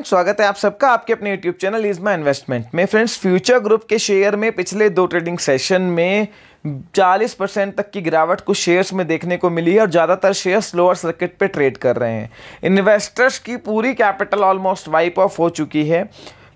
Friends, स्वागत है आप सबका आपके अपने YouTube channel is my investment में। फ्रेंड्स, फ्यूचर ग्रुप के शेयर में पिछले 2 ट्रेडिंग सेशन में 40% तक की गिरावट कुछ शेयर्स में देखने को मिली है और ज़्यादातर शेयर्स लोअर सर्किट पे ट्रेड कर रहे हैं। इन्वेस्टर्स की पूरी कैपिटल ऑलमोस्ट वाइप ऑफ हो चुकी है।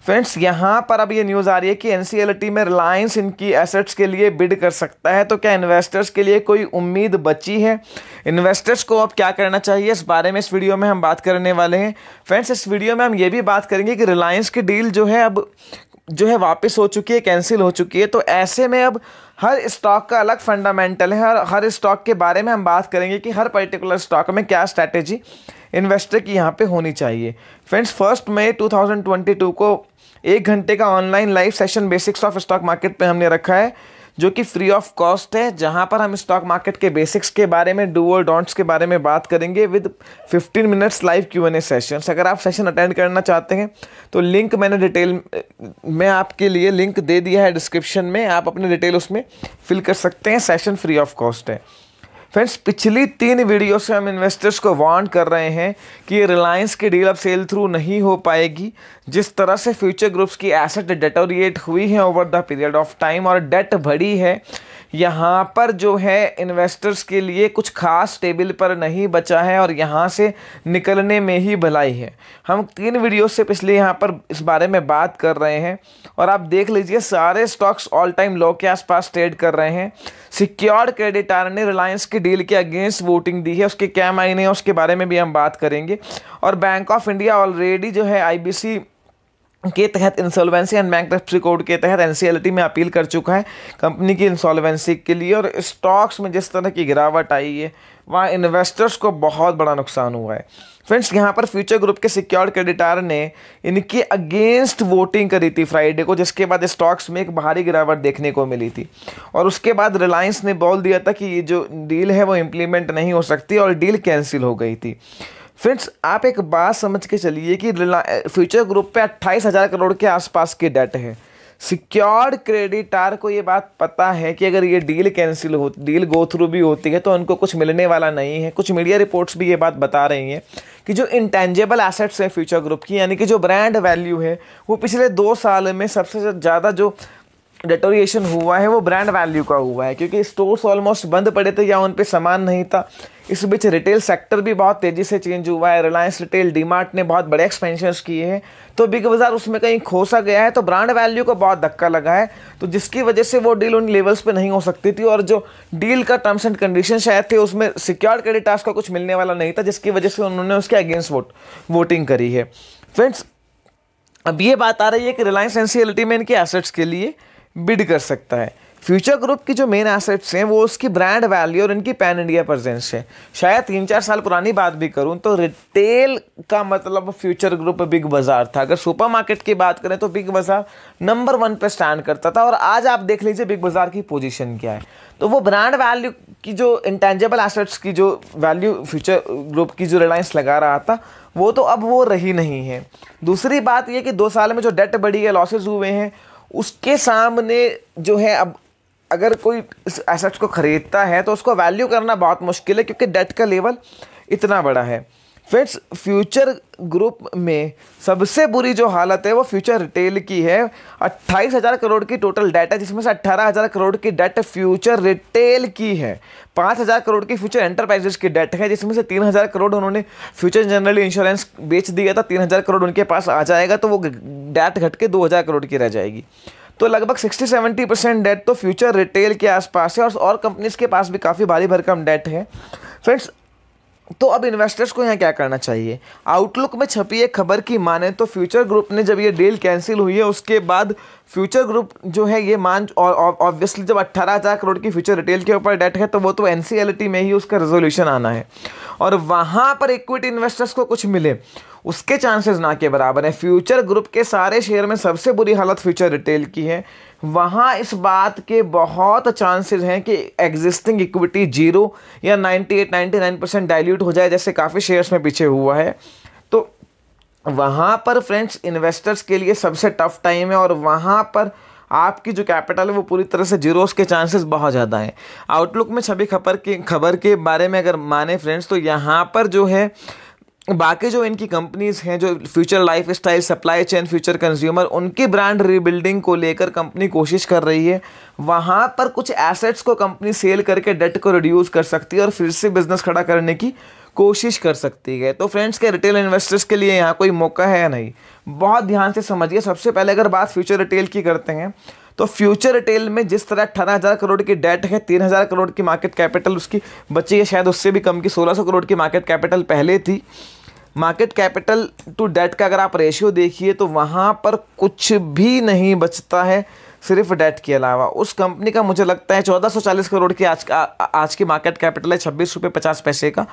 फ्रेंड्स, यहाँ पर अब ये न्यूज़ आ रही है कि एनसीएलटी में रिलायंस इनकी एसेट्स के लिए बिड कर सकता है। तो क्या इन्वेस्टर्स के लिए कोई उम्मीद बची है? इन्वेस्टर्स को अब क्या करना चाहिए, इस बारे में इस वीडियो में हम बात करने वाले हैं। फ्रेंड्स, इस वीडियो में हम ये भी बात करेंगे कि रिलायंस की डील जो है वापस हो चुकी है, कैंसिल हो चुकी है। तो ऐसे में अब हर स्टॉक का अलग फंडामेंटल है। हर स्टॉक के बारे में हम बात करेंगे कि हर पर्टिकुलर स्टॉक में क्या स्ट्रैटेजी इन्वेस्टर की यहाँ पे होनी चाहिए। फ्रेंड्स, 1 मई 2022 को 1 घंटे का online live session basics of stock market पे हमने रखा है, जो कि फ्री ऑफ कॉस्ट है, जहां पर हम स्टॉक मार्केट के बेसिक्स के बारे में, डू और डोंट्स के बारे में बात करेंगे with 15 minutes live Q&A sessions. अगर आप सेशन अटेंड करना चाहते हैं तो लिंक मैंने डिटेल में आपके लिए लिंक दे दिया है डिस्क्रिप्शन में, आप अपनी डिटेल उसमें फिल कर सकते हैं। सेशन फ्री ऑफ कॉस्ट है। फ्रेंड्स, पिछली 3 वीडियो से हम इन्वेस्टर्स को वार्न कर रहे हैं कि रिलायंस की डील अब सेल थ्रू नहीं हो पाएगी। जिस तरह से फ्यूचर ग्रुप्स की एसेट डेटोरिएट हुई है over the period of time और डेट बढ़ी है, यहाँ पर जो है इन्वेस्टर्स के लिए कुछ खास टेबल पर नहीं बचा है और यहाँ से निकलने में ही भलाई है। हम 3 वीडियो से पिछले यहाँ पर इस बारे में बात कर रहे हैं और आप देख लीजिए सारे स्टॉक्स ऑल टाइम लो के आसपास ट्रेड कर रहे हैं। सिक्योर्ड क्रेडिटर ने रिलायंस की डील के अगेंस्ट वोटिंग दी है, उसके क्या मायने हैं उसके बारे में भी हम बात करेंगे। और बैंक ऑफ इंडिया ऑलरेडी जो है आईबीसी के तहत इंसॉल्वेंसी एंड बैंक्रप्सी कोड के तहत एनसीएलटी में अपील कर चुका है कंपनी की इंसॉल्वेंसी के लिए। और स्टॉक्स में जिस तरह की गिरावट आई है वहाँ इन्वेस्टर्स को बहुत बड़ा नुकसान हुआ है। फ्रेंड्स, यहाँ पर फ्यूचर ग्रुप के सिक्योर्ड क्रेडिटर ने इनके अगेंस्ट वोटिंग करी थी फ्राइडे को, जिसके बाद स्टॉक्स में एक भारी गिरावट देखने को मिली थी। और उसके बाद रिलायंस ने बोल दिया था कि ये जो डील है वो इम्प्लीमेंट नहीं हो सकती और डील कैंसिल हो गई थी। फ्रेंड्स, आप एक बात समझ के चलिए कि फ्यूचर ग्रुप पे 28,000 करोड़ के आसपास की डेट है। सिक्योर्ड क्रेडिटर को ये बात पता है कि अगर ये डील कैंसिल हो, डील गो थ्रू भी होती है तो उनको कुछ मिलने वाला नहीं है। कुछ मीडिया रिपोर्ट्स भी ये बात बता रही हैं कि जो इंटेंजिबल एसेट्स है फ्यूचर ग्रुप की, यानी कि जो ब्रांड वैल्यू है, वो पिछले 2 साल में सबसे ज़्यादा जो डेटोरिएशन हुआ है वो ब्रांड वैल्यू का हुआ है, क्योंकि स्टोर्स ऑलमोस्ट बंद पड़े थे या उन पे सामान नहीं था। इस बीच रिटेल सेक्टर भी बहुत तेज़ी से चेंज हुआ है। रिलायंस रिटेल, डीमार्ट ने बहुत बड़े एक्सपेंशंस किए हैं, तो बिग बाजार उसमें कहीं खोसा गया है, तो ब्रांड वैल्यू को बहुत धक्का लगा है। तो जिसकी वजह से वो डील उन लेवल्स पे नहीं हो सकती थी और जो डील का टर्म्स एंड कंडीशन शायद थे उसमें सिक्योर्ड क्रेडिटर्स का कुछ मिलने वाला नहीं था, जिसकी वजह से उन्होंने उसके अगेंस्ट वोटिंग करी है। फ्रेंड्स, अब ये बात आ रही है कि रिलायंस एनसीएलटी में इनके एसेट्स के लिए बिड कर सकता है। फ्यूचर ग्रुप की जो मेन एसेट्स हैं वो उसकी ब्रांड वैल्यू और इनकी पैन इंडिया प्रेजेंस है। शायद 3-4 साल पुरानी बात भी करूं तो रिटेल का मतलब फ्यूचर ग्रुप बिग बाजार था। अगर सुपरमार्केट की बात करें तो बिग बाजार नंबर 1 पे स्टैंड करता था। और आज आप देख लीजिए बिग बाजार की पोजीशन क्या है। तो वो ब्रांड वैल्यू की जो इंटेंजिबल एसेट्स की जो वैल्यू फ्यूचर ग्रुप की जो रिलायंस लगा रहा था वो तो अब वो रही नहीं है। दूसरी बात यह कि 2 साल में जो डेट बढ़ी है, लॉसेज हुए हैं, उसके सामने जो है अब अगर कोई इस एसेट्स को खरीदता है तो उसको वैल्यू करना बहुत मुश्किल है, क्योंकि डेट का लेवल इतना बड़ा है। फ्रेंड्स, फ्यूचर ग्रुप में सबसे बुरी जो हालत है वो फ्यूचर रिटेल की है। 28,000 करोड़ की टोटल डेट है, जिसमें से 18,000 करोड़ की डेट फ्यूचर रिटेल की है। 5,000 करोड़ की फ्यूचर एंटरप्राइजेस की डेट है, जिसमें से 3,000 करोड़ उन्होंने फ्यूचर जनरली इंश्योरेंस बेच दिया था। 3,000 करोड़ उनके पास आ जाएगा तो वो डेट घट के 2,000 करोड़ की रह जाएगी। तो लगभग 60-70% डेट तो फ्यूचर रिटेल के आसपास है और कंपनीज के पास भी काफ़ी भारी भरकम डेट है। फ्रेंड्स, तो अब इन्वेस्टर्स को यहाँ क्या करना चाहिए? आउटलुक में छपी एक खबर की माने तो फ्यूचर ग्रुप ने जब ये डील कैंसिल हुई है उसके बाद फ्यूचर ग्रुप जो है ये मान, और ऑब्वियसली जब 18,000 करोड़ की फ्यूचर रिटेल के ऊपर डेट है तो वो तो एनसीएलटी में ही उसका रेजोल्यूशन आना है और वहाँ पर इक्विटी इन्वेस्टर्स को कुछ मिले उसके चांसेस ना के बराबर हैं। फ्यूचर ग्रुप के सारे शेयर में सबसे बुरी हालत फ्यूचर रिटेल की है। वहाँ इस बात के बहुत चांसेस हैं कि एग्जिस्टिंग इक्विटी 0 या 98-99% डाइल्यूट हो जाए, जैसे काफ़ी शेयर्स में पीछे हुआ है। तो वहाँ पर फ्रेंड्स इन्वेस्टर्स के लिए सबसे टफ टाइम है और वहाँ पर आपकी जो कैपिटल है वो पूरी तरह से जीरोस के चांसेस बहुत ज़्यादा हैं। आउटलुक में छवि खबर के बारे में अगर माने फ्रेंड्स तो यहाँ पर जो है बाकी जो इनकी कंपनीज हैं, जो future life style, supply chain, future consumer, उनकी ब्रांड रीबिल्डिंग को लेकर कंपनी कोशिश कर रही है। वहाँ पर कुछ एसेट्स को कंपनी सेल करके डेट को रिड्यूस कर सकती है और फिर से बिजनेस खड़ा करने की कोशिश कर सकती है। तो फ्रेंड्स, के रिटेल इन्वेस्टर्स के लिए यहाँ कोई मौका है या नहीं, बहुत ध्यान से समझिए। सबसे पहले अगर बात फ्यूचर रिटेल की करते हैं तो फ्यूचर रिटेल में जिस तरह 18,000 करोड़ की डेट है, 3,000 करोड़ की मार्केट कैपिटल उसकी बची है, शायद उससे भी कम की 1,600 करोड़ की मार्केट कैपिटल पहले थी। मार्केट कैपिटल टू डेट का अगर आप रेशियो देखिए तो वहाँ पर कुछ भी नहीं बचता है सिर्फ डेट के अलावा। उस कंपनी का मुझे लगता है 1,440 करोड़ की आज की मार्केट कैपिटल है, 26 रुपये 50 पैसे का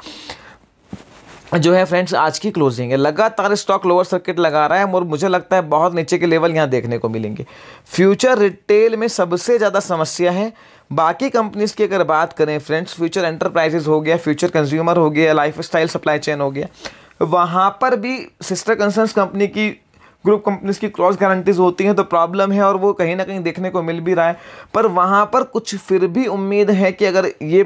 जो है फ्रेंड्स आज की क्लोजिंग है। लगातार स्टॉक लोअर सर्किट लगा रहा है और मुझे लगता है बहुत नीचे के लेवल यहाँ देखने को मिलेंगे। फ्यूचर रिटेल में सबसे ज़्यादा समस्या है। बाकी कंपनीज की अगर बात करें फ्रेंड्स, फ्यूचर एंटरप्राइजेज हो गया, फ्यूचर कंज्यूमर हो गया, लाइफ स्टाइल सप्लाई चेन हो गया, वहाँ पर भी सिस्टर कंसर्न्स कंपनी की, ग्रुप कंपनीज की क्रॉस गारंटीज होती हैं तो प्रॉब्लम है और वो कहीं ना कहीं देखने को मिल भी रहा है। पर वहाँ पर कुछ फिर भी उम्मीद है कि अगर ये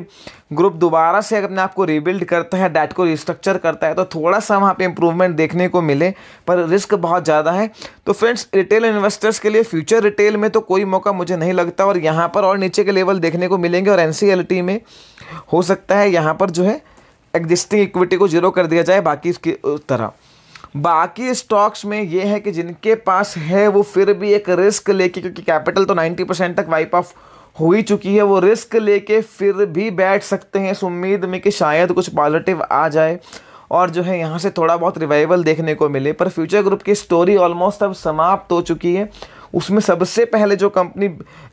ग्रुप दोबारा से अगर अपने आप को रीबिल्ड करता है, डेट को रिस्ट्रक्चर करता है, तो थोड़ा सा वहाँ पे इंप्रूवमेंट देखने को मिले, पर रिस्क बहुत ज़्यादा है। तो फ्रेंड्स, रिटेल इन्वेस्टर्स के लिए फ्यूचर रिटेल में तो कोई मौका मुझे नहीं लगता और यहाँ पर और नीचे के लेवल देखने को मिलेंगे और NCLT में हो सकता है यहाँ पर जो है एग्जिस्टिंग इक्विटी को जीरो कर दिया जाए बाकी इसकी तरह। बाकी स्टॉक्स में ये है कि जिनके पास है वो फिर भी एक रिस्क लेके, क्योंकि कैपिटल तो 90% तक वाइप ऑफ हो ही चुकी है, वो रिस्क लेके फिर भी बैठ सकते हैं इस उम्मीद में कि शायद कुछ पॉजिटिव आ जाए और जो है यहाँ से थोड़ा बहुत रिवाइवल देखने को मिले। पर फ्यूचर ग्रुप की स्टोरी ऑलमोस्ट अब समाप्त हो चुकी है। उसमें सबसे पहले जो कंपनी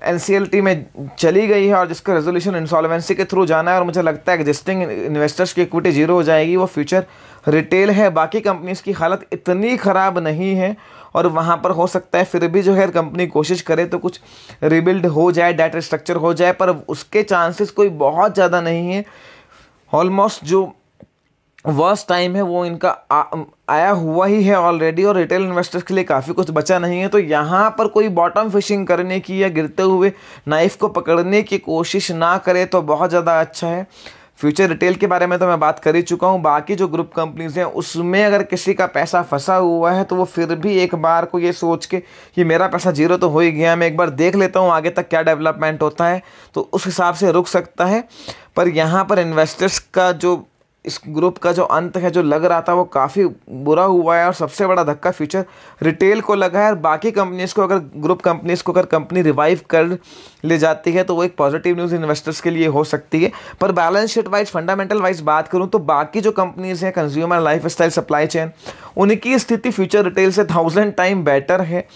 NCLT में चली गई है और जिसका रेजोल्यूशन इंसॉल्वेंसी के थ्रू जाना है और मुझे लगता है एग्जिस्टिंग इन्वेस्टर्स की इक्विटी जीरो हो जाएगी, वो फ्यूचर रिटेल है। बाकी कंपनीज की हालत इतनी ख़राब नहीं है और वहाँ पर हो सकता है फिर भी जो है कंपनी कोशिश करे तो कुछ रिबिल्ड हो जाए, डेट स्ट्रक्चर हो जाए, पर उसके चांसेस कोई बहुत ज़्यादा नहीं है। ऑलमोस्ट जो वर्स्ट टाइम है वो इनका आया हुआ ही है ऑलरेडी और रिटेल इन्वेस्टर्स के लिए काफ़ी कुछ बचा नहीं है। तो यहाँ पर कोई बॉटम फिशिंग करने की या गिरते हुए नाइफ को पकड़ने की कोशिश ना करे तो बहुत ज़्यादा अच्छा है। फ्यूचर रिटेल के बारे में तो मैं बात कर ही चुका हूँ। बाकी जो ग्रुप कंपनीज हैं उसमें अगर किसी का पैसा फंसा हुआ है तो वो फिर भी एक बार को ये सोच के कि मेरा पैसा जीरो तो हो ही गया, मैं एक बार देख लेता हूँ आगे तक क्या डेवलपमेंट होता है, तो उस हिसाब से रुक सकता है। पर यहाँ पर इन्वेस्टर्स का जो इस ग्रुप का जो अंत है जो लग रहा था वो काफ़ी बुरा हुआ है और सबसे बड़ा धक्का फ्यूचर रिटेल को लगा है। और बाकी कंपनीज़ को, अगर ग्रुप कंपनीज़ को अगर कंपनी रिवाइव कर ले जाती है तो वो एक पॉजिटिव न्यूज़ इन्वेस्टर्स के लिए हो सकती है। पर balance sheet wise, fundamental wise बात करूँ तो बाकी जो कंपनीज़ हैं, consumer, life style, supply chain, उनकी स्थिति फ्यूचर रिटेल से 1000 टाइम बेटर है।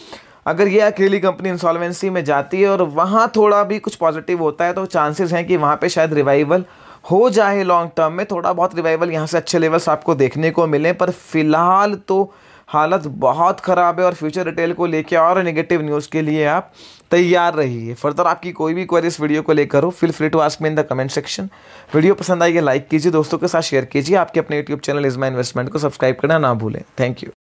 अगर ये अकेली कंपनी इंसॉल्वेंसी में जाती है और वहाँ थोड़ा भी कुछ पॉजिटिव होता है तो चांसेस हैं कि वहाँ पे शायद रिवाइवल हो जाए। लॉन्ग टर्म में थोड़ा बहुत रिवाइवल यहाँ से अच्छे लेवल्स आपको देखने को मिले, पर फिलहाल तो हालत बहुत ख़राब है और फ्यूचर रिटेल को लेके और नेगेटिव न्यूज़ के लिए आप तैयार रहिए। फर्दर आपकी कोई भी क्वेरी इस वीडियो को लेकर हो, feel free to ask me in the comment section. Video पसंद आई है लाइक कीजिए, दोस्तों के साथ शेयर कीजिए। आपके अपने YouTube channel is my investment को सब्सक्राइब करना ना भूलें। Thank you.